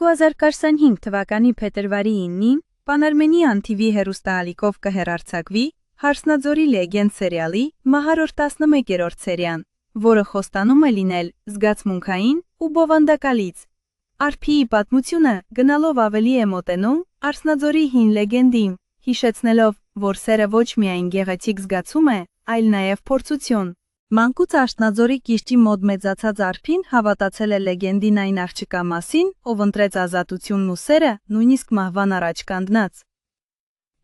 2025 թվականի փետրվարի 9-ին Պանարմենիան TV հեռուստաալիքով կհեռարձակվի «Հարսնաձորի լեգենդ» սերիալի մահարորդ 11-րդ սերիան, որը խոստանում է լինել զգացմունքային ու բովանդակալից։ Արփիի պատմությունը գնալով ավելի է մոտենում Արսնաձորի հին լեգենդին, հիշեցնելով, որ սերը ոչ միայն գեղեցիկ զգացում է, այլ նաև փորձություն։ Մանկուց Արսնաձորի կիրճի մոտ մեծացած Արփին հավատացել է լեգենդին այն աղջկա մասին, ով ընտրեց ազատությունն ու սերը, նույնիսկ մահվան առաջ կանգնած։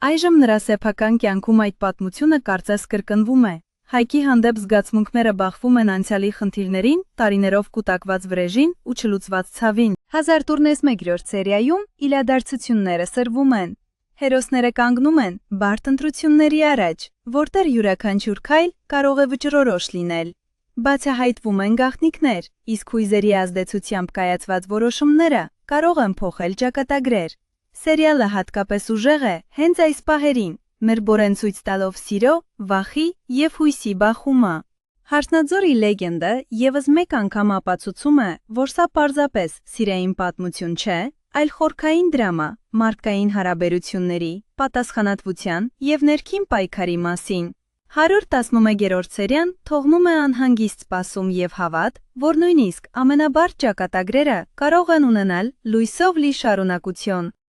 Այժմ նրա սեփական կյանքում այդ պատմությունը կարծես կրկնվում է։ Հայկի հանդեպ զգացմունքները բախվում են անցյալի խնդիրներին, տարիներով կուտակված վրեժին ու չլուծված ցավին։ 1011-րդ սերիայում իրադարձությունները սրվում են։ Հերոսները կանգնում են բարդ ընտրությունների առաջ, որտեղ յուրաքանչյուր քայլ կարող է վճռորոշ լինել։ Բացահայտվում են գաղտնիքներ, իսկ հույզերի ազդեցությամբ կայացված որոշումները կարող են փոխել ճակատագրեր։ Սերիալը հատկապես ուժեղ է հենց այս պահերին, մեր բորեն ցույց տալով սիրո, վախի և հույսի բախումը։ Հարսնաձորի լեգենդը ևս մեկ անգամ ապացուցում է, որ սա պարզապես սիրային պատմություն չէ, այլ խորքային դրամա, մարդկային հարաբերությունների, պատասխանատվության և ներքին պայքարի մասին։ 111-րդ սերիան թողնում է անհանգիստ սպասում և հավատ, որ նույնիսկ ամենաբարդ ճակատագրերը կարող են ունենալ լույսով լի շարունակություն։